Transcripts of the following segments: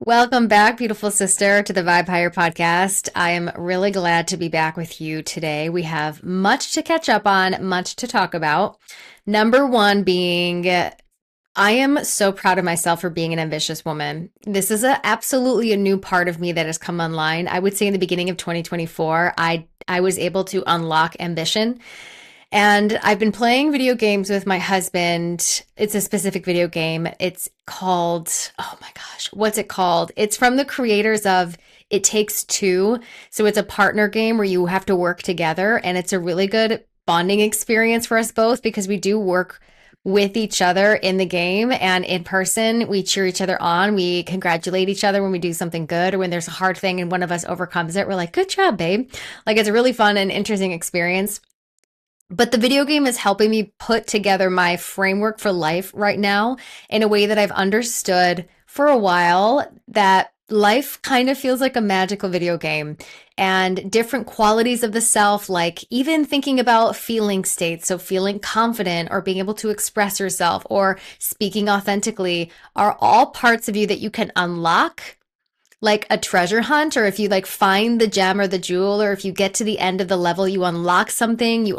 Welcome back, beautiful sister, to the Vibe Higher podcast. I am really glad to be back with you today. We have much to catch up on, much to talk about. Number one being, I am so proud of myself for being an ambitious woman. This is absolutely a new part of me that has come online. I would say in the beginning of 2024, I was able to unlock ambition. And I've been playing video games with my husband. It's a specific video game. It's called, oh my gosh, what's it called? It's from the creators of It Takes Two. So it's a partner game where you have to work together. And it's a really good bonding experience for us both because we do work with each other in the game and in person. We cheer each other on. We congratulate each other when we do something good or when there's a hard thing and one of us overcomes it. We're like, good job, babe. Like it's a really fun and interesting experience. But the video game is helping me put together my framework for life right now in a way that I've understood for a while that life kind of feels like a magical video game and different qualities of the self, like even thinking about feeling states. So feeling confident or being able to express yourself or speaking authentically are all parts of you that you can unlock like a treasure hunt, or if you like find the gem or the jewel, or if you get to the end of the level, you unlock something, you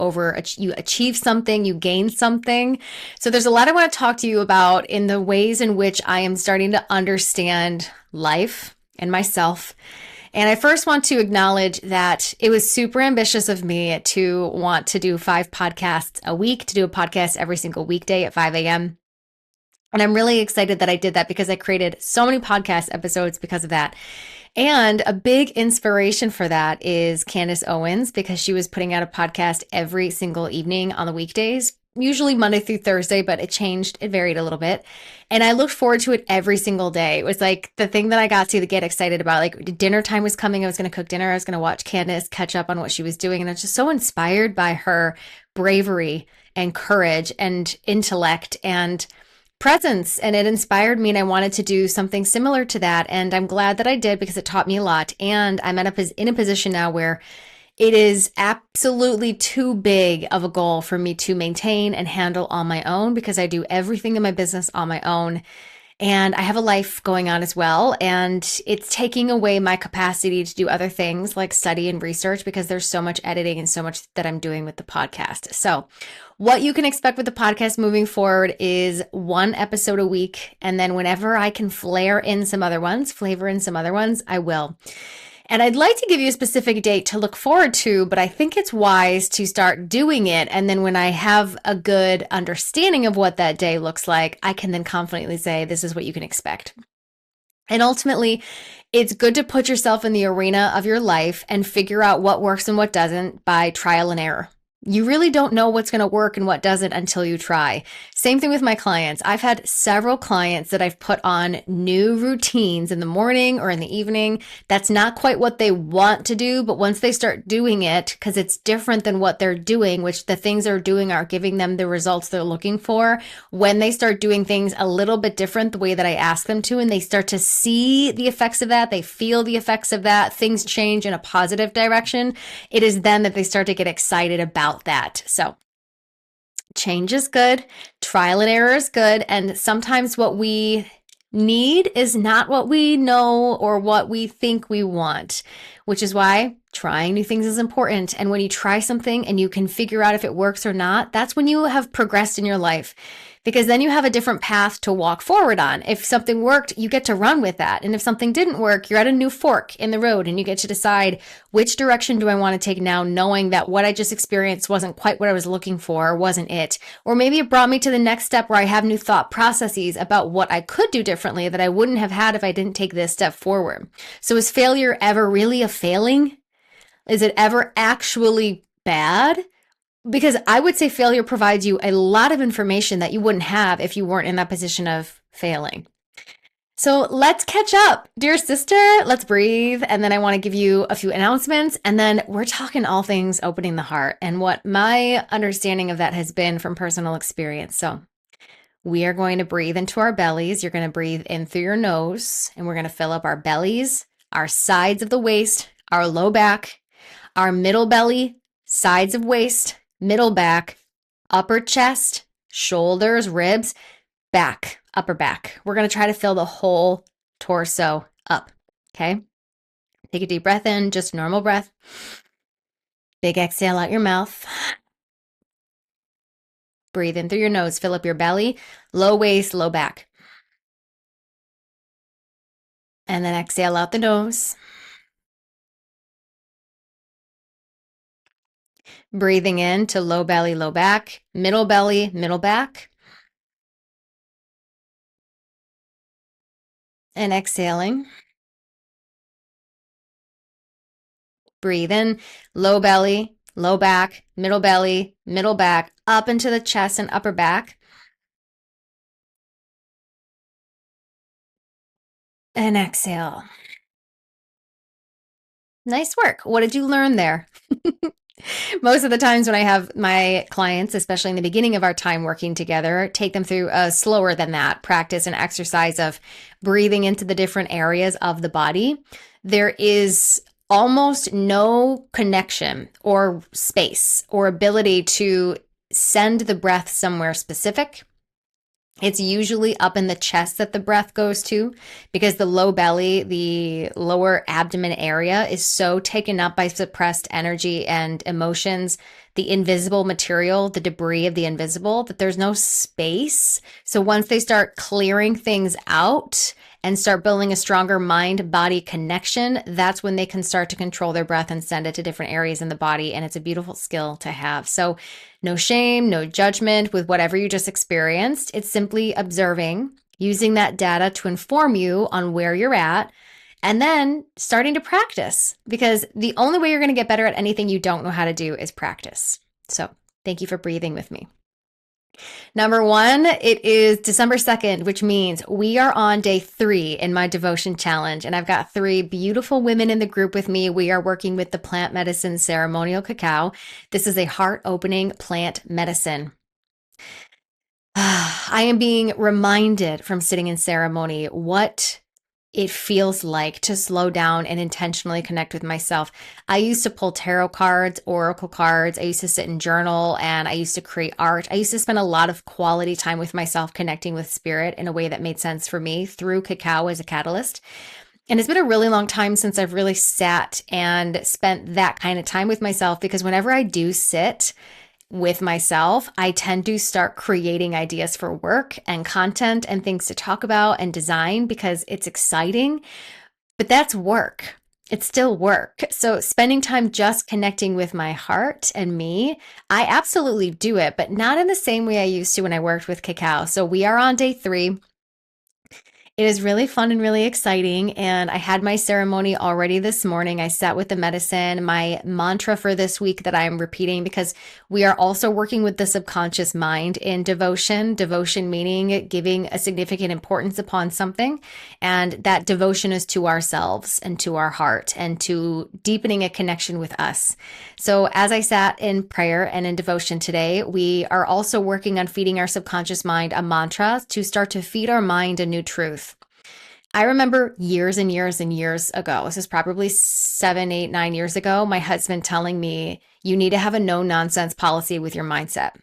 achieve something, you gain something. So there's a lot I want to talk to you about in the ways in which I am starting to understand life and myself. And I first want to acknowledge that it was super ambitious of me to want to do 5 podcasts a week, to do a podcast every single weekday at 5 a.m. And I'm really excited that I did that because I created so many podcast episodes because of that. And a big inspiration for that is Candace Owens, because she was putting out a podcast every single evening on the weekdays, usually Monday through Thursday, but it changed. It varied a little bit. And I looked forward to it every single day. It was like the thing that I got to get excited about. Like dinner time was coming. I was going to cook dinner. I was going to watch Candace catch up on what she was doing. And I was just so inspired by her bravery and courage and intellect and presence, and it inspired me, and I wanted to do something similar to that. And I'm glad that I did because it taught me a lot. And I'm in a position now where it is absolutely too big of a goal for me to maintain and handle on my own because I do everything in my business on my own. And I have a life going on as well. And it's taking away my capacity to do other things like study and research because there's so much editing and so much that I'm doing with the podcast. So what you can expect with the podcast moving forward is 1 episode a week. And then whenever I can flavor in some other ones, I will. And I'd like to give you a specific date to look forward to, but I think it's wise to start doing it. And then when I have a good understanding of what that day looks like, I can then confidently say, this is what you can expect. And ultimately, it's good to put yourself in the arena of your life and figure out what works and what doesn't by trial and error. You really don't know what's going to work and what doesn't until you try. Same thing with my clients. I've had several clients that I've put on new routines in the morning or in the evening. That's not quite what they want to do, but once they start doing it, because it's different than what they're doing, which the things they're doing are giving them the results they're looking for. When they start doing things a little bit different, the way that I ask them to, and they start to see the effects of that, they feel the effects of that, things change in a positive direction, it is then that they start to get excited about that. So change is good, trial and error is good, and sometimes what we need is not what we know or what we think we want, which is why trying new things is important. And when you try something and you can figure out if it works or not, that's when you have progressed in your life. Because then you have a different path to walk forward on. If something worked, you get to run with that. And if something didn't work, you're at a new fork in the road and you get to decide which direction do I want to take now, knowing that what I just experienced wasn't quite what I was looking for, or wasn't it. Or maybe it brought me to the next step where I have new thought processes about what I could do differently that I wouldn't have had if I didn't take this step forward. So is failure ever really a failing? Is it ever actually bad? Because I would say failure provides you a lot of information that you wouldn't have if you weren't in that position of failing. So let's catch up, dear sister. Let's breathe. And then I want to give you a few announcements. And then we're talking all things opening the heart and what my understanding of that has been from personal experience. So we are going to breathe into our bellies. You're going to breathe in through your nose, and we're going to fill up our bellies, our sides of the waist, our low back, our middle belly, sides of waist, middle back, upper chest, shoulders, ribs, back, upper back. We're going to try to fill the whole torso, up. Okay. Take a deep breath in, just normal breath. Big exhale out your mouth. Breathe in through your nose, fill up your belly, low waist, low back. And then exhale out the nose. Breathing in to low belly, low back, middle belly, middle back. And exhaling. Breathe in, low belly, low back, middle belly, middle back, up into the chest and upper back. And exhale. Nice work. What did you learn there? Most of the times when I have my clients, especially in the beginning of our time working together, take them through a slower than that practice and exercise of breathing into the different areas of the body. There is almost no connection or space or ability to send the breath somewhere specific. It's usually up in the chest that the breath goes to because the low belly, the lower abdomen area is so taken up by suppressed energy and emotions, the invisible material, the debris of the invisible, that there's no space. So once they start clearing things out and start building a stronger mind-body connection, that's when they can start to control their breath and send it to different areas in the body. And it's a beautiful skill to have. So no shame, no judgment with whatever you just experienced. It's simply observing, using that data to inform you on where you're at, and then starting to practice, because the only way you're going to get better at anything you don't know how to do is practice. So thank you for breathing with me. Number one, it is December 2nd, which means we are on day 3 in my devotion challenge. And I've got 3 beautiful women in the group with me. We are working with the plant medicine ceremonial cacao. This is a heart-opening plant medicine. I am being reminded from sitting in ceremony what it feels like to slow down and intentionally connect with myself. I used to pull tarot cards, oracle cards. I used to sit and journal, and I used to create art. I used to spend a lot of quality time with myself, connecting with spirit in a way that made sense for me through cacao as a catalyst. And it's been a really long time since I've really sat and spent that kind of time with myself, because whenever I do sit with myself, I tend to start creating ideas for work and content and things to talk about and design because it's exciting, but that's work. It's still work. So spending time just connecting with my heart and me, I absolutely do it, but not in the same way I used to when I worked with cacao. So we are on day 3. It is really fun and really exciting. And I had my ceremony already this morning. I sat with the medicine. My mantra for this week that I'm repeating, because we are also working with the subconscious mind in devotion. Devotion meaning giving a significant importance upon something. And that devotion is to ourselves and to our heart and to deepening a connection with us. So as I sat in prayer and in devotion today, we are also working on feeding our subconscious mind a mantra to start to feed our mind a new truth. I remember years and years and years ago, this is probably 7, 8, 9 years ago, my husband telling me, you need to have a no nonsense policy with your mindset.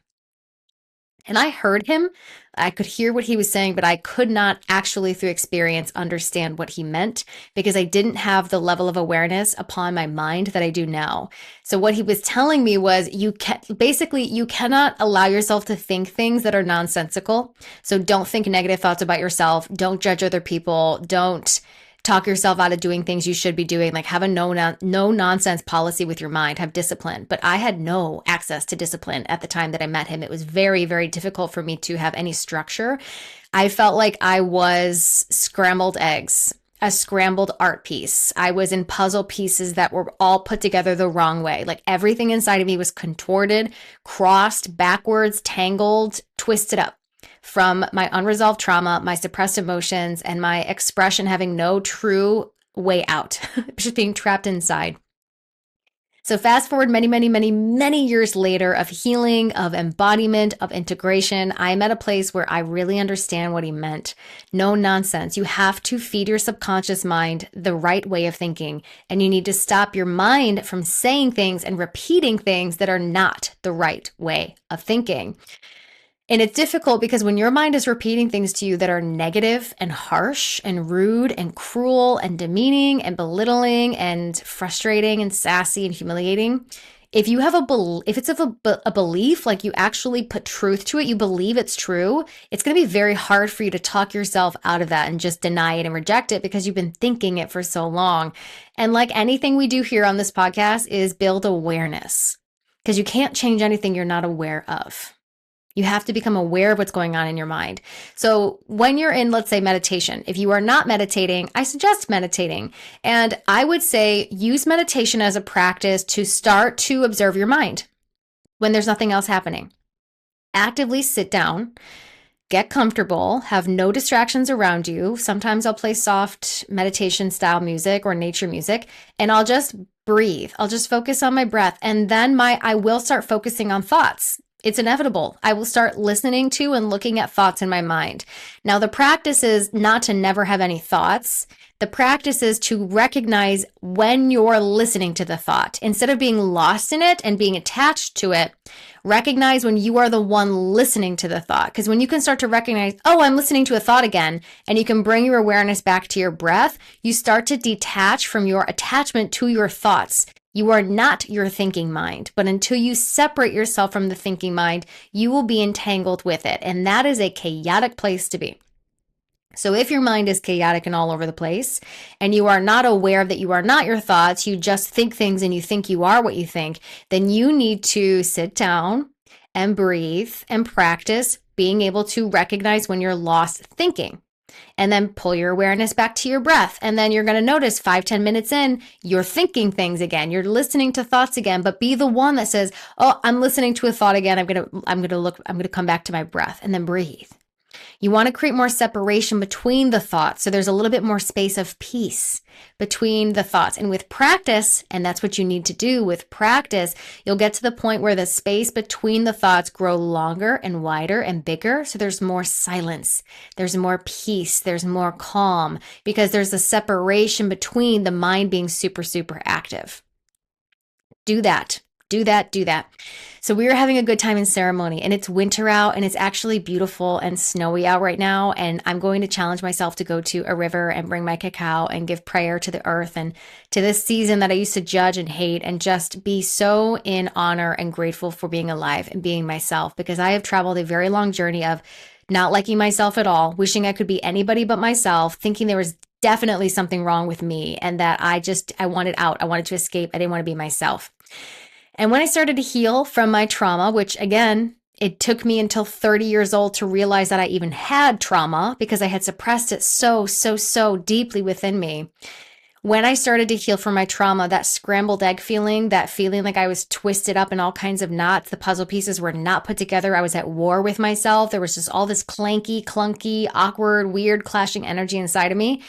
And I heard him. I could hear what he was saying, but I could not actually, through experience, understand what he meant because I didn't have the level of awareness upon my mind that I do now. So what he was telling me was you cannot allow yourself to think things that are nonsensical. So don't think negative thoughts about yourself. Don't judge other people. Don't talk yourself out of doing things you should be doing. Like have a no nonsense policy with your mind, have discipline. But I had no access to discipline at the time that I met him. It was very, very difficult for me to have any structure. I felt like I was scrambled eggs, a scrambled art piece. I was in puzzle pieces that were all put together the wrong way. Like everything inside of me was contorted, crossed, backwards, tangled, twisted up from my unresolved trauma, my suppressed emotions, and my expression having no true way out, just being trapped inside. So fast forward many, many, many, many years later of healing, of embodiment, of integration, I'm at a place where I really understand what he meant. No nonsense. You have to feed your subconscious mind the right way of thinking, and you need to stop your mind from saying things and repeating things that are not the right way of thinking. And it's difficult because when your mind is repeating things to you that are negative and harsh and rude and cruel and demeaning and belittling and frustrating and sassy and humiliating, if you have if it's a belief, like you actually put truth to it, you believe it's true, it's going to be very hard for you to talk yourself out of that and just deny it and reject it because you've been thinking it for so long. And like anything we do here on this podcast is build awareness, because you can't change anything you're not aware of. You have to become aware of what's going on in your mind. So when you're in, let's say, meditation, if you are not meditating, I suggest meditating. And I would say use meditation as a practice to start to observe your mind when there's nothing else happening. Actively sit down, get comfortable, have no distractions around you. Sometimes I'll play soft meditation style music or nature music, and I'll just breathe. I'll just focus on my breath. And then I will start focusing on thoughts. It's inevitable. I will start listening to and looking at thoughts in my mind. Now, the practice is not to never have any thoughts. The practice is to recognize when you're listening to the thought. Instead of being lost in it and being attached to it, recognize when you are the one listening to the thought. Because when you can start to recognize, oh, I'm listening to a thought again, and you can bring your awareness back to your breath, you start to detach from your attachment to your thoughts. You are not your thinking mind, but until you separate yourself from the thinking mind, you will be entangled with it. And that is a chaotic place to be. So if your mind is chaotic and all over the place, and you are not aware that you are not your thoughts, you just think things and you think you are what you think, then you need to sit down and breathe and practice being able to recognize when you're lost thinking. And then pull your awareness back to your breath. And then you're going to notice 5-10 minutes in, you're thinking things again. You're listening to thoughts again, but be the one that says, oh, I'm listening to a thought again. I'm going to come back to my breath, and then breathe. You want to create more separation between the thoughts. So there's a little bit more space of peace between the thoughts. And with practice, and that's what you need to do with practice, you'll get to the point where the space between the thoughts grow longer and wider and bigger. So there's more silence, there's more peace, there's more calm, because there's a separation between the mind being super, super active. Do that. Do that. Do that. So we were having a good time in ceremony, and it's winter out, and it's actually beautiful and snowy out right now. And I'm going to challenge myself to go to a river and bring my cacao and give prayer to the earth and to this season that I used to judge and hate, and just be so in honor and grateful for being alive and being myself, because I have traveled a very long journey of not liking myself at all, wishing I could be anybody but myself, thinking there was definitely something wrong with me, and that I wanted out. I wanted to escape. I didn't want to be myself. And when I started to heal from my trauma, which again, it took me until 30 years old to realize that I even had trauma, because I had suppressed it so deeply within me. When I started to heal from my trauma, that scrambled egg feeling, that feeling like I was twisted up in all kinds of knots, the puzzle pieces were not put together. I was at war with myself. There was just all this clanky, clunky, awkward, weird, clashing energy inside of me.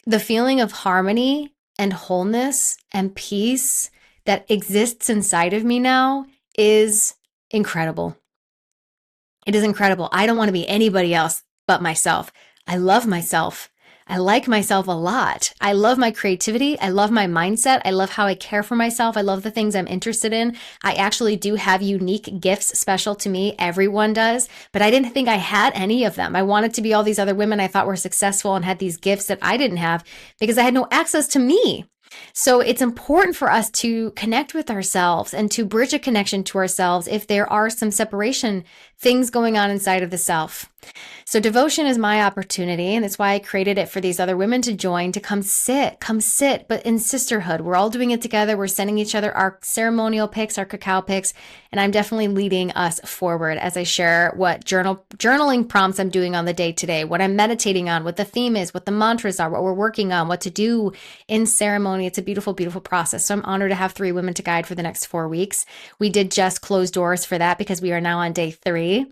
The feeling of harmony and wholeness and peace that exists inside of me now is incredible. It is incredible. I don't want to be anybody else but myself. I love myself. I like myself a lot. I love my creativity. I love my mindset. I love how I care for myself. I love the things I'm interested in. I actually do have unique gifts special to me. Everyone does, but I didn't think I had any of them. I wanted to be all these other women I thought were successful and had these gifts that I didn't have, because I had no access to me. So it's important for us to connect with ourselves and to bridge a connection to ourselves if there are some separation things going on inside of the self. So devotion is my opportunity, and that's why I created it for these other women to join, to come sit, but in sisterhood. We're all doing it together. We're sending each other our ceremonial pics, our cacao pics, and I'm definitely leading us forward as I share what journaling prompts I'm doing on the day today, what I'm meditating on, what the theme is, what the mantras are, what we're working on, what to do in ceremony. It's a beautiful, beautiful process. So I'm honored to have 3 women to guide for the next 4 weeks. We did just close doors for that because we are now on day 3.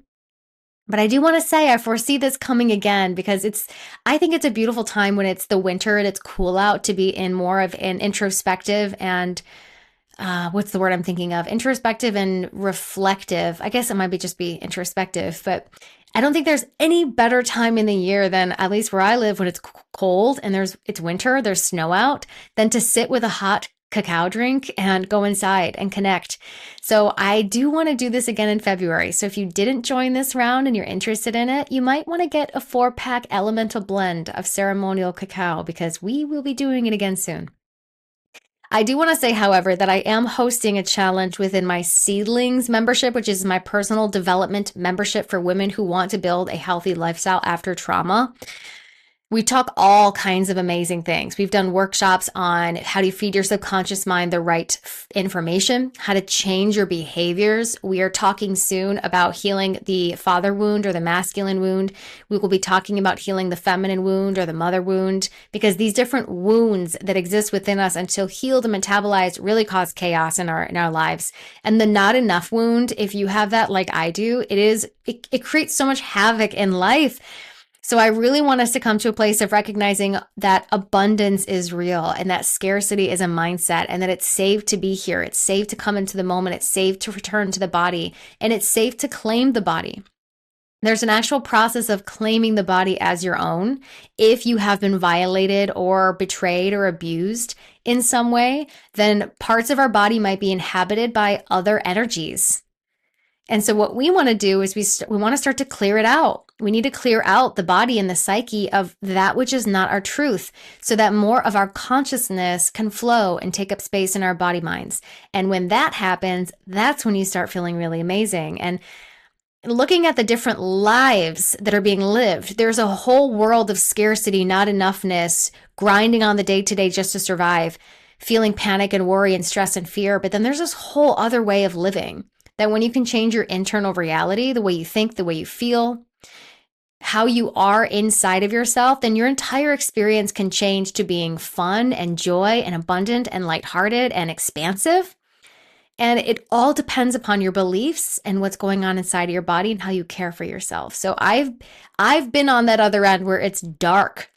But I do want to say I foresee this coming again, because I think it's a beautiful time when it's the winter and it's cool out to be in more of an introspective and what's the word I'm thinking of? Introspective and reflective. I guess it might just be introspective, but I don't think there's any better time in the year than, at least where I live, when it's cold and it's winter, there's snow out, than to sit with a hot cacao drink and go inside and connect. So I do want to do this again in February. So if you didn't join this round and you're interested in it, you might want to get a 4-pack elemental blend of ceremonial cacao because we will be doing it again soon. I do want to say, however, that I am hosting a challenge within my Seedlings membership, which is my personal development membership for women who want to build a healthy lifestyle after trauma. We talk all kinds of amazing things. We've done workshops on how do you feed your subconscious mind the right information, how to change your behaviors. We are talking soon about healing the father wound or the masculine wound. We will be talking about healing the feminine wound or the mother wound, because these different wounds that exist within us until healed and metabolized really cause chaos in our lives. And the not enough wound, if you have that like I do, it creates so much havoc in life. So I really want us to come to a place of recognizing that abundance is real and that scarcity is a mindset, and that it's safe to be here. It's safe to come into the moment. It's safe to return to the body, and it's safe to claim the body. There's an actual process of claiming the body as your own. If you have been violated or betrayed or abused in some way, then parts of our body might be inhabited by other energies. And so what we want to do is we want to start to clear it out. We need to clear out the body and the psyche of that which is not our truth, so that more of our consciousness can flow and take up space in our body minds. And when that happens, that's when you start feeling really amazing. And looking at the different lives that are being lived, there's a whole world of scarcity, not enoughness, grinding on the day-to-day just to survive, feeling panic and worry and stress and fear. But then there's this whole other way of living, that when you can change your internal reality, the way you think, the way you feel, how you are inside of yourself, then your entire experience can change to being fun and joy and abundant and lighthearted and expansive. And it all depends upon your beliefs and what's going on inside of your body and how you care for yourself. So I've been on that other end where it's dark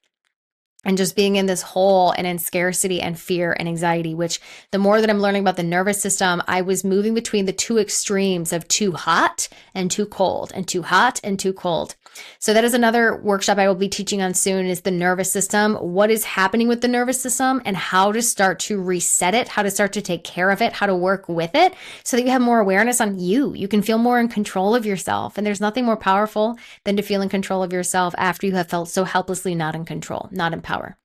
and just being in this hole and in scarcity and fear and anxiety, which the more that I'm learning about the nervous system, I was moving between the two extremes of too hot and too cold, and too hot and too cold. So that is another workshop I will be teaching on soon, is the nervous system, what is happening with the nervous system and how to start to reset it, how to start to take care of it, how to work with it so that you have more awareness on you. You can feel more in control of yourself. And there's nothing more powerful than to feel in control of yourself after you have felt so helplessly not in control, not in power.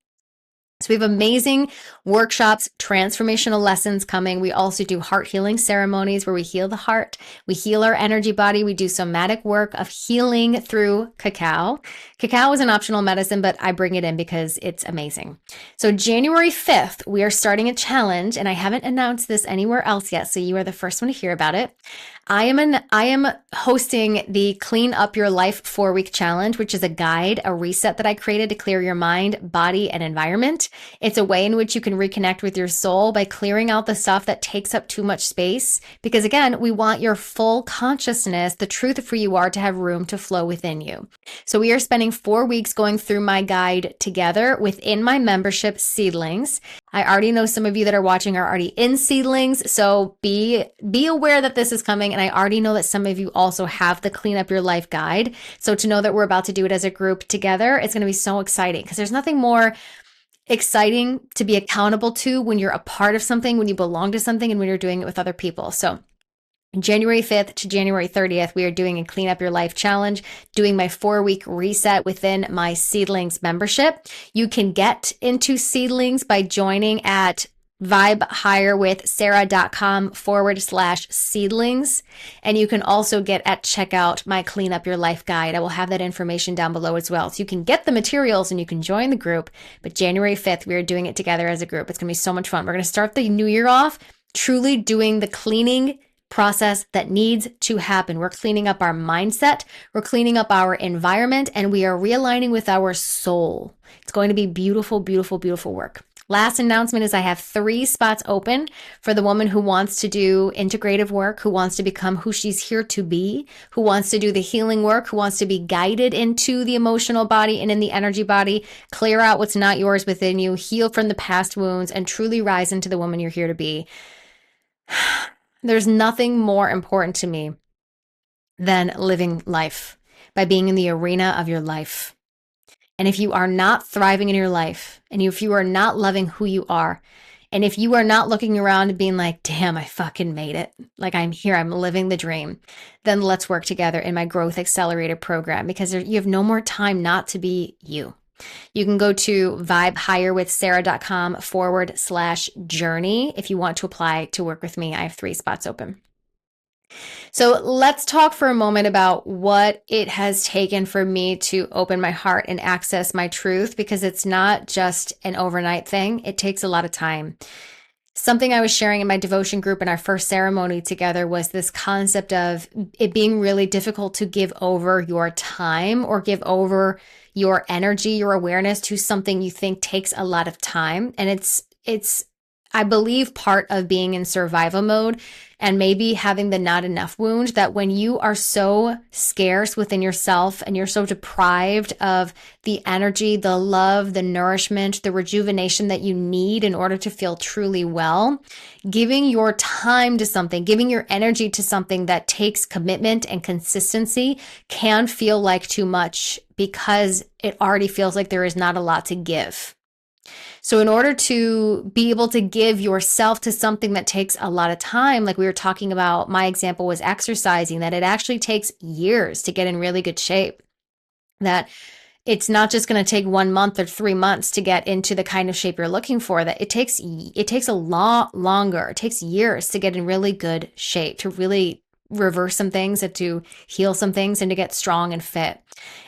So we have amazing workshops, transformational lessons coming. We also do heart healing ceremonies where we heal the heart, we heal our energy body. We do somatic work of healing through cacao. Cacao is an optional medicine, but I bring it in because it's amazing. So January 5th, we are starting a challenge, and I haven't announced this anywhere else yet, so you are the first one to hear about it. I am hosting the Clean Up Your Life 4-week challenge, which is a guide, a reset that I created to clear your mind, body, and environment. It's a way in which you can reconnect with your soul by clearing out the stuff that takes up too much space. Because again, we want your full consciousness, the truth of who you are, to have room to flow within you. So we are spending 4 weeks going through my guide together within my membership, Seedlings. I already know some of you that are watching are already in Seedlings, so be aware that this is coming. And I already know that some of you also have the Clean Up Your Life guide. So to know that we're about to do it as a group together, it's going to be so exciting, because there's nothing more exciting to be accountable to when you're a part of something, when you belong to something, and when you're doing it with other people. So January 5th to January 30th, we are doing a Clean Up Your Life challenge, doing my 4-week reset within my Seedlings membership. You can get into Seedlings by joining at vibehigherwithsarah.com/seedlings. And you can also get at checkout my Clean Up Your Life guide. I will have that information down below as well. So you can get the materials and you can join the group. But January 5th, we are doing it together as a group. It's going to be so much fun. We're going to start the new year off truly doing the cleaning process that needs to happen. We're cleaning up our mindset, we're cleaning up our environment, and we are realigning with our soul. It's going to be beautiful, beautiful, beautiful work. Last announcement is I have 3 spots open for the woman who wants to do integrative work, who wants to become who she's here to be, who wants to do the healing work, who wants to be guided into the emotional body and in the energy body, clear out what's not yours within you, heal from the past wounds, and truly rise into the woman you're here to be. There's nothing more important to me than living life by being in the arena of your life. And if you are not thriving in your life, and if you are not loving who you are, And if you are not looking around and being like, damn, I fucking made it, like I'm here, I'm living the dream, then let's work together in my Growth Accelerator program, because you have no more time not to be you. You can go to vibehigherwithsarah.com/journey if you want to apply to work with me. I have 3 spots open. So let's talk for a moment about what it has taken for me to open my heart and access my truth, because it's not just an overnight thing. It takes a lot of time. Something I was sharing in my devotion group in our first ceremony together was this concept of it being really difficult to give over your time or give over your energy, your awareness to something you think takes a lot of time. And it's I believe part of being in survival mode and maybe having the not enough wound, that when you are so scarce within yourself and you're so deprived of the energy, the love, the nourishment, the rejuvenation that you need in order to feel truly well, giving your time to something, giving your energy to something that takes commitment and consistency can feel like too much, because it already feels like there is not a lot to give. So in order to be able to give yourself to something that takes a lot of time, like we were talking about, my example was exercising, that it actually takes years to get in really good shape, that it's not just going to take 1 month or 3 months to get into the kind of shape you're looking for, that it takes a lot longer. It takes years to get in really good shape, to really reverse some things and to heal some things and to get strong and fit.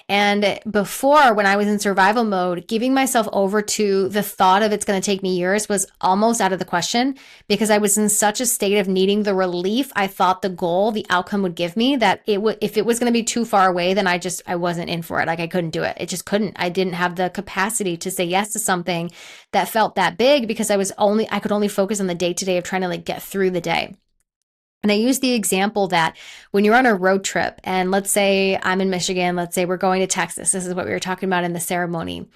And before, when I was in survival mode, giving myself over to the thought of it's going to take me years was almost out of the question, because I was in such a state of needing the relief I thought the goal, the outcome would give me, that if it was going to be too far away, then I wasn't in for it. Like I couldn't do it. It just couldn't. I didn't have the capacity to say yes to something that felt that big, because I could only focus on the day-to-day of trying to like get through the day. And I use the example that when you're on a road trip, and let's say I'm in Michigan, let's say we're going to Texas. This is what we were talking about in the ceremony.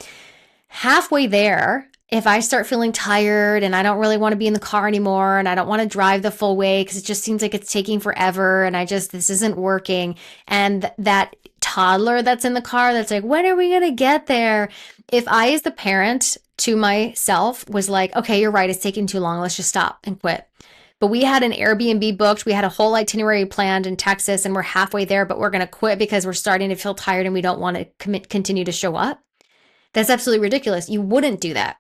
Halfway there, if I start feeling tired and I don't really want to be in the car anymore and I don't want to drive the full way because it just seems like it's taking forever and this isn't working. And that toddler that's in the car that's like, when are we going to get there? If I, as the parent to myself, was like, okay, you're right, it's taking too long, let's just stop and quit. But we had an Airbnb booked. We had a whole itinerary planned in Texas and we're halfway there, but we're going to quit because we're starting to feel tired and we don't want to continue to show up. That's absolutely ridiculous. You wouldn't do that.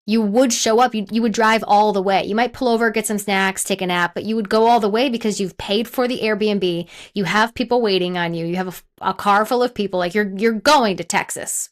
You would show up. You would drive all the way. You might pull over, get some snacks, take a nap, but you would go all the way because you've paid for the Airbnb. You have people waiting on you. You have a car full of people. Like you're going to Texas.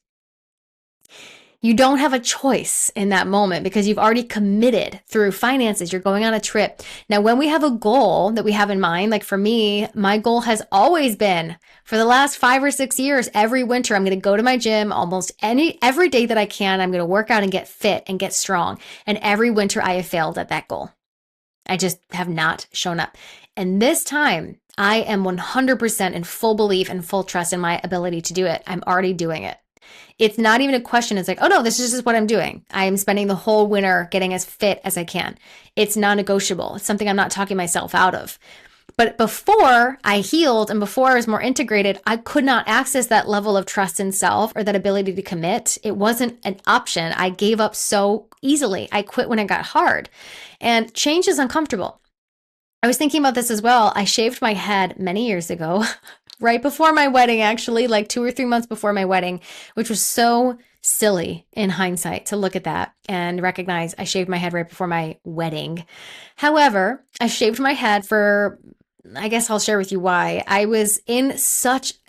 You don't have a choice in that moment because you've already committed through finances. You're going on a trip. Now, when we have a goal that we have in mind, like for me, my goal has always been for the last 5 or 6 years, every winter, I'm going to go to my gym every day that I can. I'm going to work out and get fit and get strong. And every winter I have failed at that goal. I just have not shown up. And this time I am 100% in full belief and full trust in my ability to do it. I'm already doing it. It's not even a question. It's like, oh no, this is just what I'm doing. I am spending the whole winter getting as fit as I can. It's non-negotiable. It's something I'm not talking myself out of. But before I healed and before I was more integrated, I could not access that level of trust in self or that ability to commit. It wasn't an option. I gave up so easily. I quit when it got hard. And change is uncomfortable. I was thinking about this as well. I shaved my head many years ago. Right before my wedding, actually, like 2 or 3 months before my wedding, which was so silly in hindsight to look at that and recognize I shaved my head right before my wedding. However, I shaved my head for, I guess I'll share with you why. I was in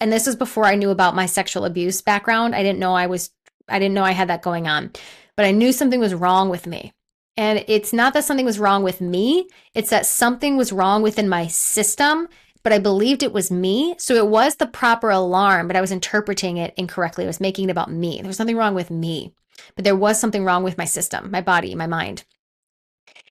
and this was before I knew about my sexual abuse background. I didn't know I had that going on, but I knew something was wrong with me. And it's not that something was wrong with me. It's that something was wrong within my system, but I believed it was me. So it was the proper alarm, but I was interpreting it incorrectly. I was making it about me. There was nothing wrong with me, but there was something wrong with my system, my body, my mind.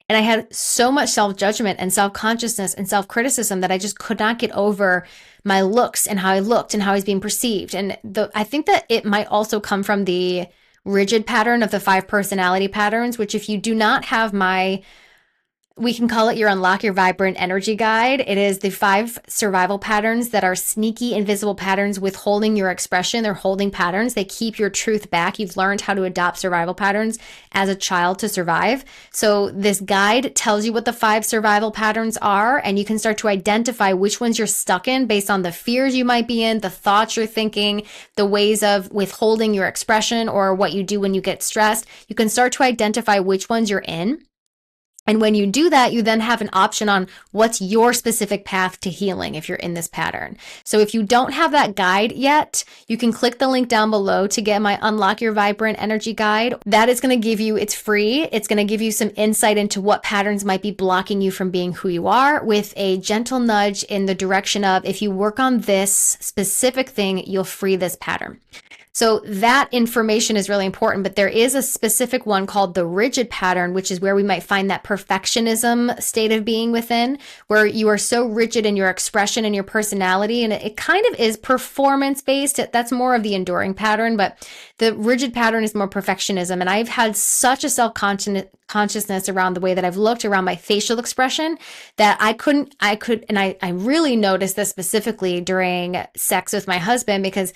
And I had so much self-judgment and self-consciousness and self-criticism that I just could not get over my looks and how I looked and how I was being perceived. And I think that it might also come from the rigid pattern of the 5 personality patterns, which if you do not have my We can call it your Unlock Your Vibrant Energy Guide. It is the 5 survival patterns that are sneaky, invisible patterns withholding your expression. They're holding patterns. They keep your truth back. You've learned how to adopt survival patterns as a child to survive. So this guide tells you what the 5 survival patterns are, and you can start to identify which ones you're stuck in based on the fears you might be in, the thoughts you're thinking, the ways of withholding your expression, or what you do when you get stressed. You can start to identify which ones you're in. And when you do that, you then have an option on what's your specific path to healing if you're in this pattern. So if you don't have that guide yet, you can click the link down below to get my Unlock Your Vibrant Energy Guide. That is going to give you, it's free. It's going to give you some insight into what patterns might be blocking you from being who you are, with a gentle nudge in the direction of, if you work on this specific thing, you'll free this pattern. So that information is really important, but there is a specific one called the rigid pattern, which is where we might find that perfectionism state of being within, where you are so rigid in your expression and your personality, and it kind of is performance-based. That's more of the enduring pattern, but the rigid pattern is more perfectionism. And I've had such a self-consciousness around the way that I've looked around my facial expression that I really noticed this specifically during sex with my husband, because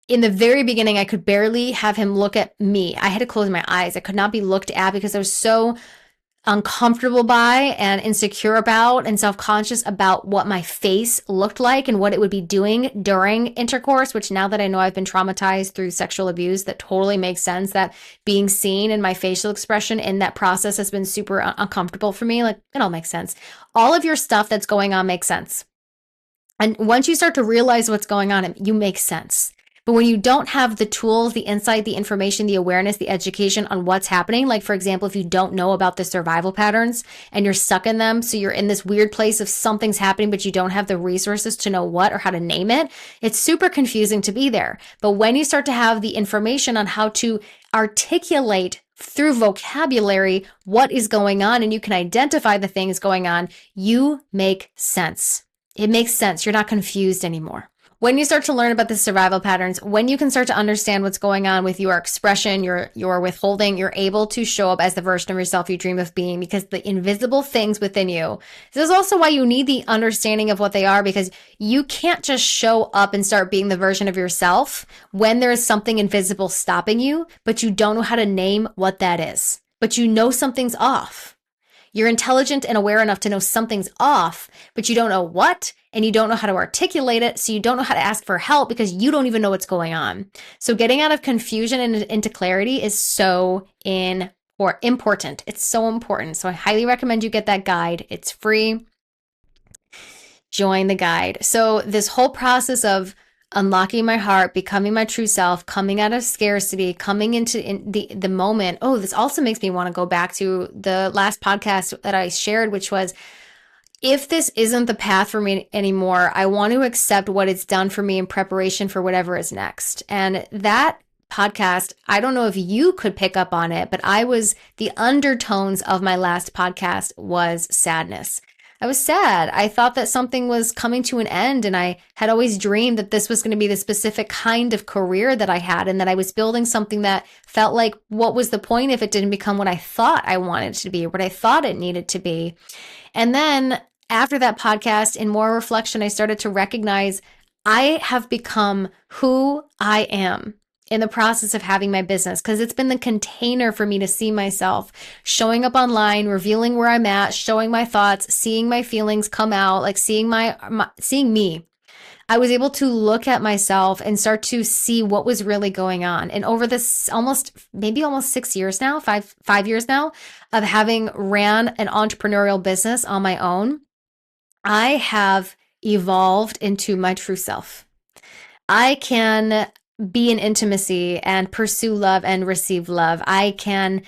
in the very beginning, I could barely have him look at me. I had to close my eyes. I could not be looked at because I was so uncomfortable by and insecure about and self-conscious about what my face looked like and what it would be doing during intercourse, which now that I know I've been traumatized through sexual abuse, that totally makes sense, that being seen in my facial expression in that process has been super uncomfortable for me. Like, it all makes sense. All of your stuff that's going on makes sense. And once you start to realize what's going on, you make sense. But when you don't have the tools, the insight, the information, the awareness, the education on what's happening, like for example, if you don't know about the survival patterns and you're stuck in them, so you're in this weird place of something's happening, but you don't have the resources to know what or how to name it, it's super confusing to be there. But when you start to have the information on how to articulate through vocabulary what is going on, and you can identify the things going on, you make sense. It makes sense. You're not confused anymore. When you start to learn about the survival patterns, when you can start to understand what's going on with your expression, your withholding, you're able to show up as the version of yourself you dream of being, because the invisible things within you, this is also why you need the understanding of what they are, because you can't just show up and start being the version of yourself when there is something invisible stopping you, but you don't know how to name what that is, but you know something's off. You're intelligent and aware enough to know something's off, but you don't know what, and you don't know how to articulate it, so you don't know how to ask for help because you don't even know what's going on. So getting out of confusion and into clarity is so important. It's so important. So I highly recommend you get that guide. It's free. Join the guide. So this whole process of unlocking my heart, becoming my true self, coming out of scarcity, coming into the moment. Oh, this also makes me want to go back to the last podcast that I shared, which was, if this isn't the path for me anymore, I want to accept what it's done for me in preparation for whatever is next. And that podcast, I don't know if you could pick up on it, but the undertones of my last podcast was sadness. I was sad. I thought that something was coming to an end, and I had always dreamed that this was going to be the specific kind of career that I had, and that I was building something that felt like, what was the point if it didn't become what I thought I wanted it to be, or what I thought it needed to be? And then after that podcast, in more reflection, I started to recognize I have become who I am in the process of having my business, because it's been the container for me to see myself showing up online, revealing where I'm at, showing my thoughts, seeing my feelings come out, like seeing me. I was able to look at myself and start to see what was really going on. And over this almost 6 years now, five years now of having ran an entrepreneurial business on my own, I have evolved into my true self. I can be in intimacy and pursue love and receive love. I can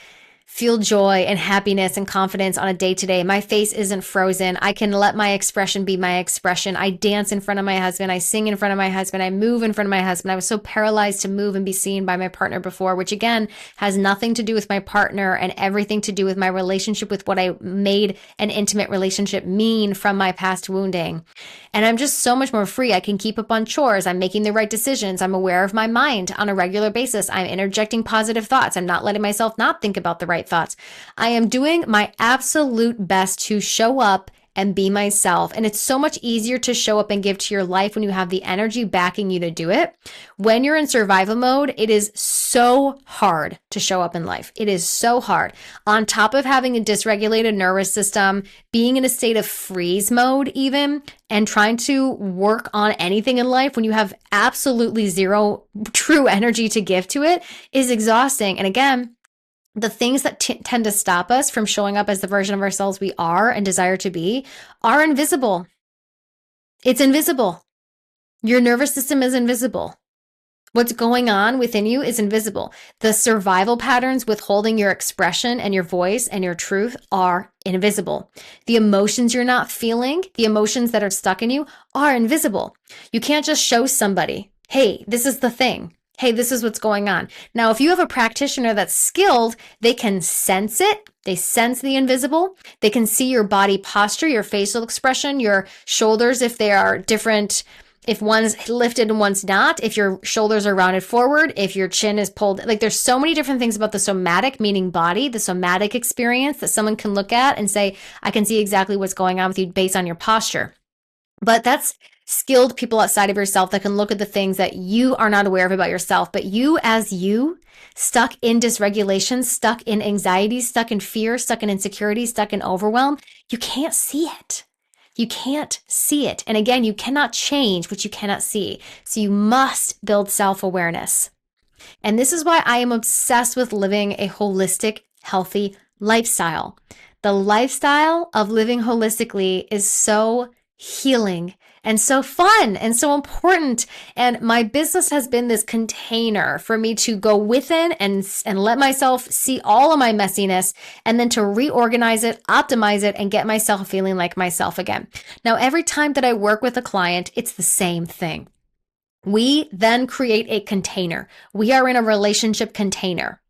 feel joy and happiness and confidence on a day-to-day. My face isn't frozen. I can let my expression be my expression. I dance in front of my husband. I sing in front of my husband. I move in front of my husband. I was so paralyzed to move and be seen by my partner before, which again has nothing to do with my partner and everything to do with my relationship with what I made an intimate relationship mean from my past wounding. And I'm just so much more free. I can keep up on chores. I'm making the right decisions. I'm aware of my mind on a regular basis. I'm interjecting positive thoughts. I'm not letting myself not think about the right right thoughts. I am doing my absolute best to show up and be myself. And it's so much easier to show up and give to your life when you have the energy backing you to do it. When you're in survival mode, it is so hard to show up in life. It is so hard. On top of having a dysregulated nervous system, being in a state of freeze mode even, and trying to work on anything in life when you have absolutely zero true energy to give to it is exhausting. And again, the things that tend to stop us from showing up as the version of ourselves we are and desire to be are invisible. It's invisible. Your nervous system is invisible. What's going on within you is invisible. The survival patterns withholding your expression and your voice and your truth are invisible. The emotions you're not feeling, the emotions that are stuck in you are invisible. You can't just show somebody, hey, this is the thing. Hey, this is what's going on. Now, if you have a practitioner that's skilled, they can sense it. They sense the invisible. They can see your body posture, your facial expression, your shoulders, if they are different, if one's lifted and one's not, if your shoulders are rounded forward, if your chin is pulled. Like there's so many different things about the somatic, meaning body, the somatic experience that someone can look at and say, I can see exactly what's going on with you based on your posture. But that's skilled people outside of yourself that can look at the things that you are not aware of about yourself. But you as you, stuck in dysregulation, stuck in anxiety, stuck in fear, stuck in insecurity, stuck in overwhelm, you can't see it. You can't see it. And again, you cannot change what you cannot see. So you must build self-awareness. And this is why I am obsessed with living a holistic, healthy lifestyle. The lifestyle of living holistically is so healing and so fun and so important. And my business has been this container for me to go within and let myself see all of my messiness and then to reorganize it, optimize it, and get myself feeling like myself again. Now, every time that I work with a client, it's the same thing. We then create a container. We are in a relationship container.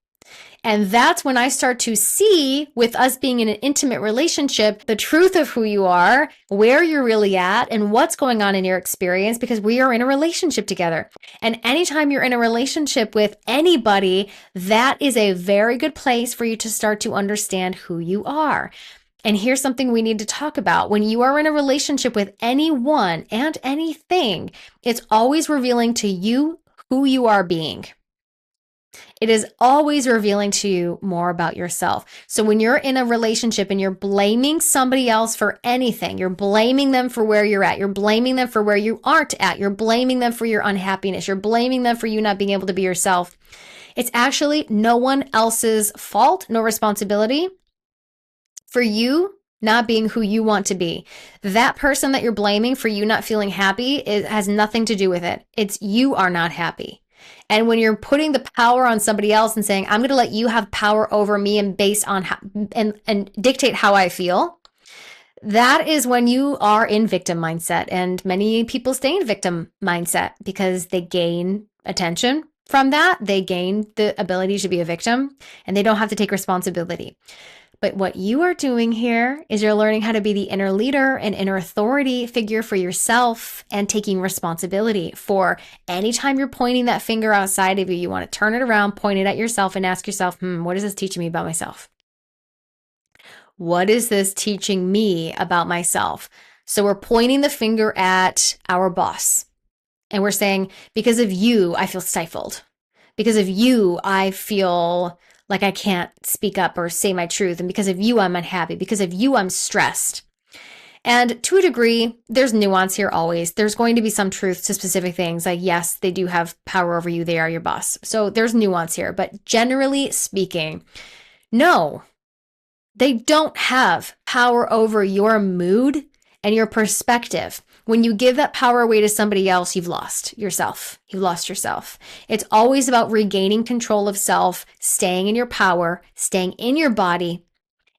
And that's when I start to see, with us being in an intimate relationship, the truth of who you are, where you're really at, and what's going on in your experience, because we are in a relationship together. And anytime you're in a relationship with anybody, that is a very good place for you to start to understand who you are. And here's something we need to talk about. When you are in a relationship with anyone and anything, it's always revealing to you who you are being. It is always revealing to you more about yourself. So when you're in a relationship and you're blaming somebody else for anything, you're blaming them for where you're at, you're blaming them for where you aren't at, you're blaming them for your unhappiness, you're blaming them for you not being able to be yourself. It's actually no one else's fault, no responsibility for you not being who you want to be. That person that you're blaming for you not feeling happy, it has nothing to do with it. It's you are not happy. And when you're putting the power on somebody else and saying, I'm going to let you have power over me and based on how, and dictate how I feel, that is when you are in victim mindset. And many people stay in victim mindset because they gain attention from that. They gain the ability to be a victim and they don't have to take responsibility. But what you are doing here is you're learning how to be the inner leader and inner authority figure for yourself and taking responsibility for anytime you're pointing that finger outside of you, you want to turn it around, point it at yourself and ask yourself, what is this teaching me about myself? What is this teaching me about myself? So we're pointing the finger at our boss and we're saying, because of you, I feel stifled. Because of you, I feel like I can't speak up or say my truth. And because of you, I'm unhappy. Because of you, I'm stressed. And to a degree, there's nuance here always. There's going to be some truth to specific things. Like, yes, they do have power over you. They are your boss. So there's nuance here. But generally speaking, no, they don't have power over your mood and your perspective. When you give that power away to somebody else, you've lost yourself. You've lost yourself. It's always about regaining control of self, staying in your power, staying in your body,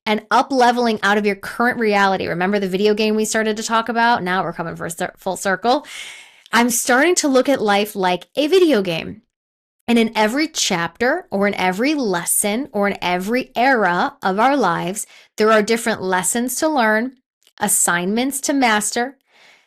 and up-leveling out of your current reality. Remember the video game we started to talk about? Now we're coming for a full circle. I'm starting to look at life like a video game. And in every chapter or in every lesson or in every era of our lives, there are different lessons to learn, assignments to master,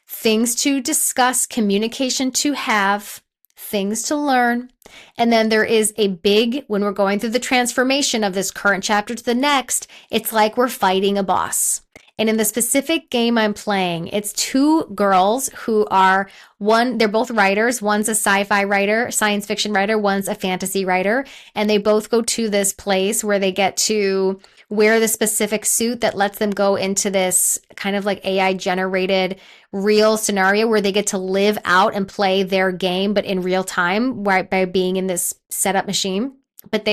things to discuss, communication to have, things to learn. And then there is a big, when we're going through the transformation of this current chapter to the next, it's like we're fighting a boss. And in the specific game I'm playing, it's two girls who are they're both writers. One's a sci-fi writer, science fiction writer. One's a fantasy writer. And they both go to this place where they get to wear the specific suit that lets them go into this kind of like AI generated real scenario where they get to live out and play their game, but in real time, right, by being in this setup machine. But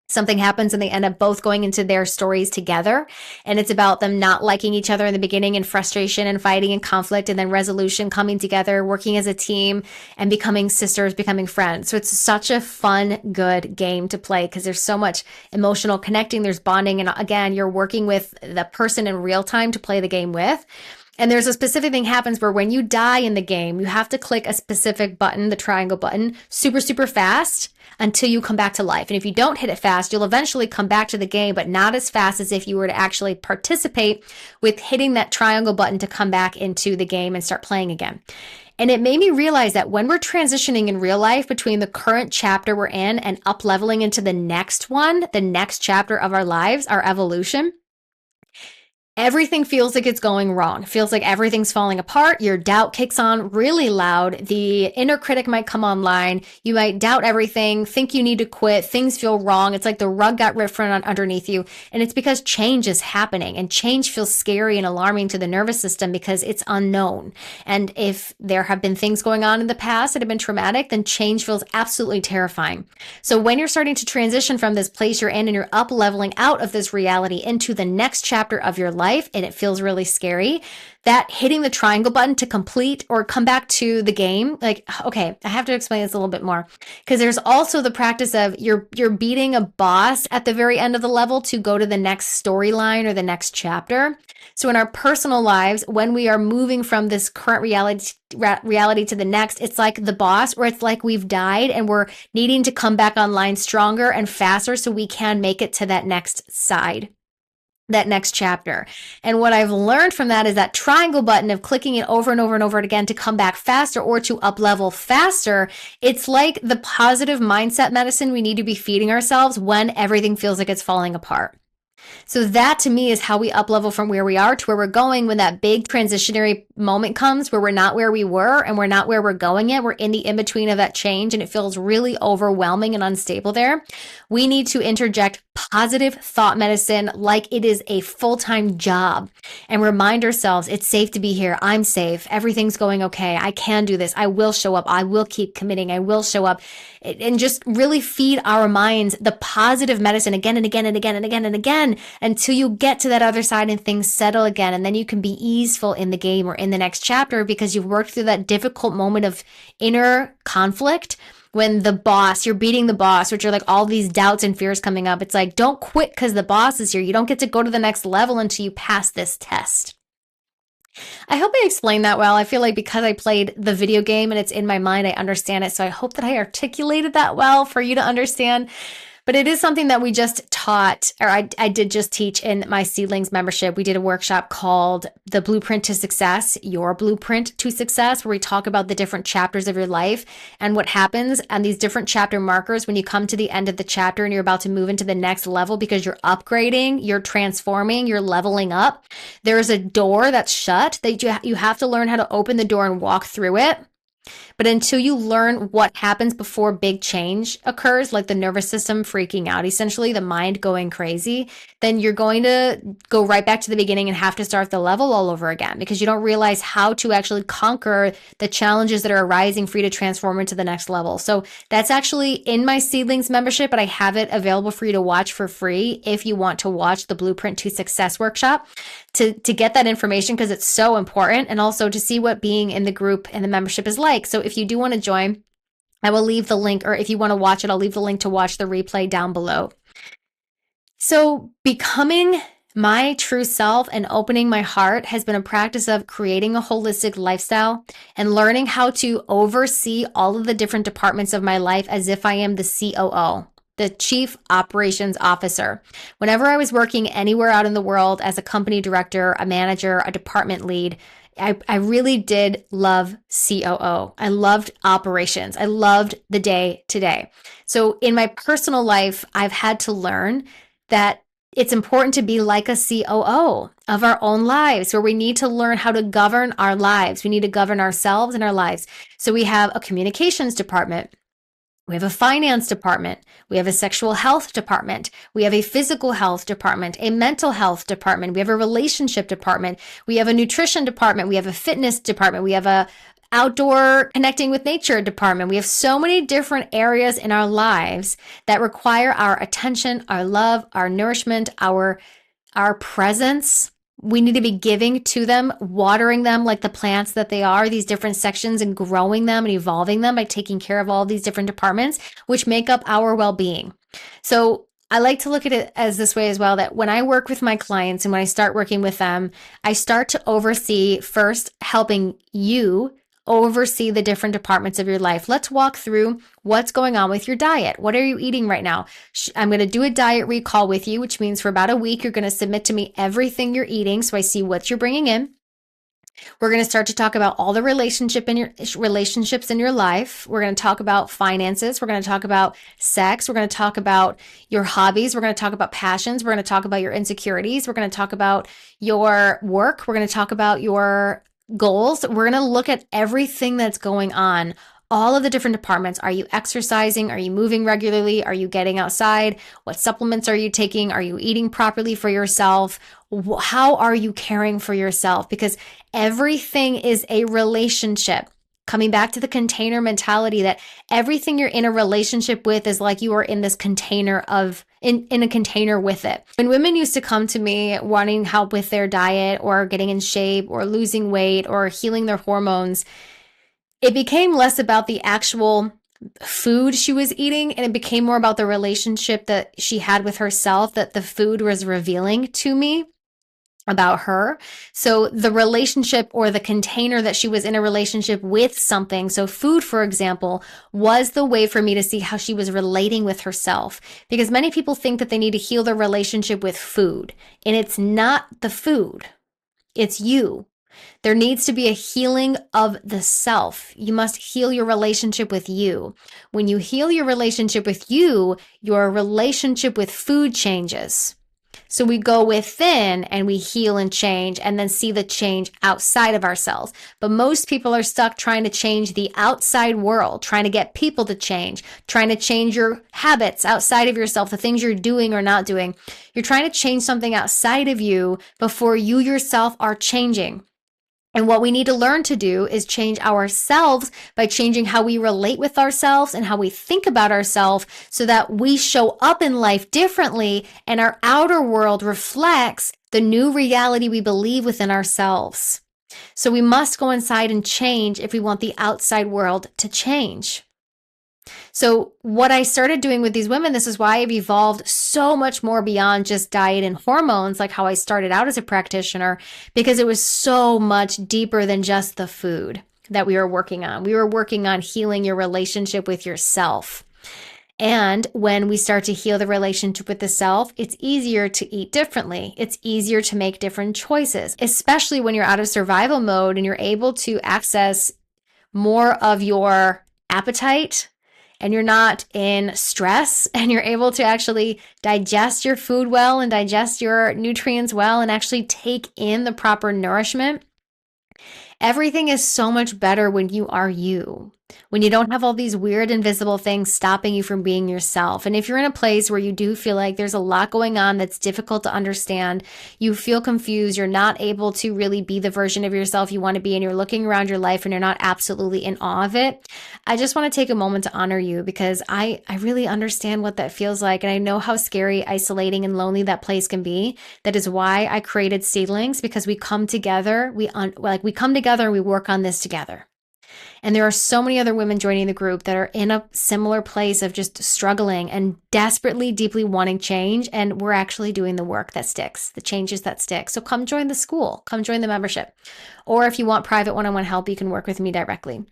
something happens and they end up both going into their stories together. And it's about them not liking each other in the beginning and frustration and fighting and conflict and then resolution, coming together, working as a team and becoming sisters, becoming friends. So it's such a fun, good game to play because there's so much emotional connecting. There's bonding. And again, you're working with the person in real time to play the game with. And there's a specific thing happens where when you die in the game, you have to click a specific button, the triangle button, super, super fast until you come back to life. And if you don't hit it fast, you'll eventually come back to the game, but not as fast as if you were to actually participate with hitting that triangle button to come back into the game and start playing again. And it made me realize that when we're transitioning in real life between the current chapter we're in and up leveling into the next one, the next chapter of our lives, our evolution, everything feels like it's going wrong. It feels like everything's falling apart. Your doubt kicks on really loud. The inner critic might come online. You might doubt everything, think you need to quit. Things feel wrong. It's like the rug got ripped from underneath you. And it's because change is happening, and change feels scary and alarming to the nervous system because it's unknown. And if there have been things going on in the past that have been traumatic, then change feels absolutely terrifying. So when you're starting to transition from this place you're in and you're up leveling out of this reality into the next chapter of your life, and it feels really scary, that hitting the triangle button to complete or come back to the game, like, okay, I have to explain this a little bit more because there's also the practice of you're beating a boss at the very end of the level to go to the next storyline or the next chapter. So in our personal lives, when we are moving from this current reality to the next, it's like the boss, or it's like we've died and we're needing to come back online stronger and faster so we can make it to that next side, that next chapter. And what I've learned from that is that triangle button of clicking it over and over and over again to come back faster or to up level faster. It's like the positive mindset medicine we need to be feeding ourselves when everything feels like it's falling apart. So that to me is how we up level from where we are to where we're going when that big transitionary moment comes where we're not where we were and we're not where we're going yet. We're in the in-between of that change and it feels really overwhelming and unstable there. We need to interject positive thought medicine like it is a full-time job and remind ourselves it's safe to be here. I'm safe. Everything's going okay. I can do this. I will show up. I will keep committing. I will show up, and just really feed our minds the positive medicine again and again and again and again and again until you get to that other side and things settle again. And then you can be easeful in the game or in the next chapter because you've worked through that difficult moment of inner conflict. When the boss, you're beating the boss, which are like all these doubts and fears coming up. It's like, don't quit because the boss is here. You don't get to go to the next level until you pass this test. I hope I explained that well. I feel like because I played the video game and it's in my mind, I understand it. So I hope that I articulated that well for you to understand. But it is something that we just taught, or I did just teach in my Seedlings membership. We did a workshop called The Blueprint to Success, Your Blueprint to Success, where we talk about the different chapters of your life and what happens and these different chapter markers when you come to the end of the chapter and you're about to move into the next level because you're upgrading, you're transforming, you're leveling up. There's a door that's shut that you have to learn how to open the door and walk through it. But until you learn what happens before big change occurs, like the nervous system freaking out, essentially the mind going crazy, then you're going to go right back to the beginning and have to start the level all over again because you don't realize how to actually conquer the challenges that are arising for you to transform into the next level. So that's actually in my Seedlings membership, but I have it available for you to watch for free if you want to watch the Blueprint to Success workshop to get that information because it's so important, and also to see what being in the group and the membership is like. So if you do want to join, I will leave the link, or if you want to watch it, I'll leave the link to watch the replay down below. So becoming my true self and opening my heart has been a practice of creating a holistic lifestyle and learning how to oversee all of the different departments of my life as if I am the COO, the Chief Operations Officer. Whenever I was working anywhere out in the world as a company director, a manager, a department lead, I really did love COO. I loved operations. I loved the day to day. So in my personal life, I've had to learn that it's important to be like a COO of our own lives, where we need to learn how to govern our lives. We need to govern ourselves and our lives. So we have a communications department. We have a finance department. We have a sexual health department. We have a physical health department, a mental health department. We have a relationship department. We have a nutrition department. We have a fitness department. We have a outdoor connecting with nature department. We have so many different areas in our lives that require our attention, our love, our nourishment, our presence. We need to be giving to them, watering them like the plants that they are, these different sections, and growing them and evolving them by taking care of all these different departments, which make up our well-being. So I like to look at it as this way as well, that when I work with my clients and when I start working with them, I start to oversee first helping you oversee the different departments of your life. Let's walk through what's going on with your diet. What are you eating right now? I'm going to do a diet recall with you, which means for about a week, you're going to submit to me everything you're eating so I see what you're bringing in. We're going to start to talk about all the relationships in your life. We're going to talk about finances. We're going to talk about sex. We're going to talk about your hobbies. We're going to talk about passions. We're going to talk about your insecurities. We're going to talk about your work. We're going to talk about your goals. We're going to look at everything that's going on, all of the different departments. Are you exercising? Are you moving regularly? Are you getting outside? What supplements are you taking? Are you eating properly for yourself? How are you caring for yourself? Because everything is a relationship. Coming back to the container mentality, that everything you're in a relationship with is like you are in this container in a container with it. When women used to come to me wanting help with their diet or getting in shape or losing weight or healing their hormones, it became less about the actual food she was eating, and it became more about the relationship that she had with herself, that the food was revealing to me about her. So the relationship or the container that she was in a relationship with something. So food, for example, was the way for me to see how she was relating with herself. Because many people think that they need to heal their relationship with food, and it's not the food. It's you. There needs to be a healing of the self. You must heal your relationship with you. When you heal your relationship with you, your relationship with food changes. So we go within and we heal and change, and then see the change outside of ourselves. But most people are stuck trying to change the outside world, trying to get people to change, trying to change your habits outside of yourself, the things you're doing or not doing. You're trying to change something outside of you before you yourself are changing. And what we need to learn to do is change ourselves by changing how we relate with ourselves and how we think about ourselves, so that we show up in life differently and our outer world reflects the new reality we believe within ourselves. So we must go inside and change if we want the outside world to change. So what I started doing with these women, this is why I've evolved so much more beyond just diet and hormones, like how I started out as a practitioner, because it was so much deeper than just the food that we were working on. We were working on healing your relationship with yourself. And when we start to heal the relationship with the self, it's easier to eat differently. It's easier to make different choices, especially when you're out of survival mode and you're able to access more of your appetite, and you're not in stress, and you're able to actually digest your food well and digest your nutrients well and actually take in the proper nourishment. Everything is so much better when you are you, when you don't have all these weird invisible things stopping you from being yourself. And if you're in a place where you do feel like there's a lot going on that's difficult to understand, you feel confused, you're not able to really be the version of yourself you want to be, and you're looking around your life and you're not absolutely in awe of it, I just want to take a moment to honor you, because I really understand what that feels like. And I know how scary, isolating, and lonely that place can be. That is why I created Seedlings, because we come together, we come together and we work on this together. And there are so many other women joining the group that are in a similar place of just struggling and desperately, deeply wanting change. And we're actually doing the work that sticks, the changes that stick. So come join the school, come join the membership. Or if you want private one-on-one help, you can work with me directly.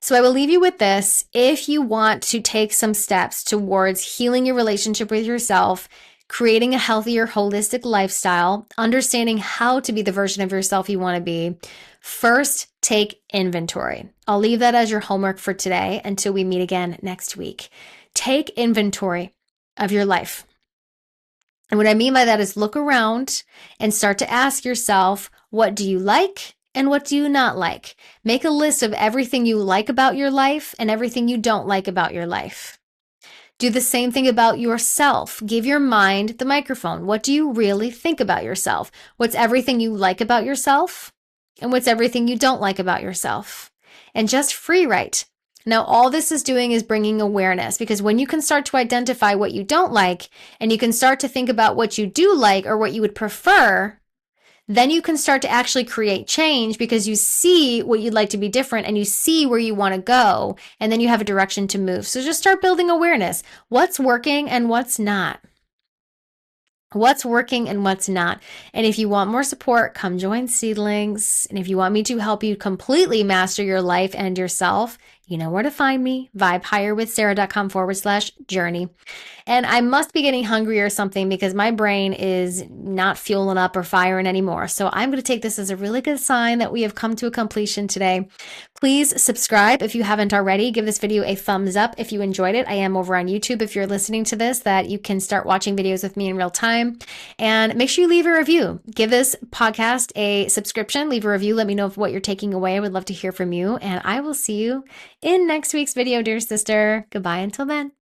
So I will leave you with this. If you want to take some steps towards healing your relationship with yourself, creating a healthier, holistic lifestyle, understanding how to be the version of yourself you want to be, first take inventory. I'll leave that as your homework for today until we meet again next week. Take inventory of your life. And what I mean by that is look around and start to ask yourself, what do you like and what do you not like? Make a list of everything you like about your life and everything you don't like about your life. Do the same thing about yourself. Give your mind the microphone. What do you really think about yourself? What's everything you like about yourself? And what's everything you don't like about yourself? And just free write. Now, all this is doing is bringing awareness, because when you can start to identify what you don't like and you can start to think about what you do like or what you would prefer, then you can start to actually create change, because you see what you'd like to be different and you see where you want to go, and then you have a direction to move. So just start building awareness. What's working and what's not? What's working and what's not. And if you want more support, come join Seedlings. And if you want me to help you completely master your life and yourself, you know where to find me, vibehigherwithsarah.com/journey. And I must be getting hungry or something, because my brain is not fueling up or firing anymore. So I'm going to take this as a really good sign that we have come to a completion today. Please subscribe if you haven't already. Give this video a thumbs up if you enjoyed it. I am over on YouTube, if you're listening to this, that you can start watching videos with me in real time. And make sure you leave a review. Give this podcast a subscription. Leave a review. Let me know what you're taking away. I would love to hear from you. And I will see you in next week's video, dear sister. Goodbye until then.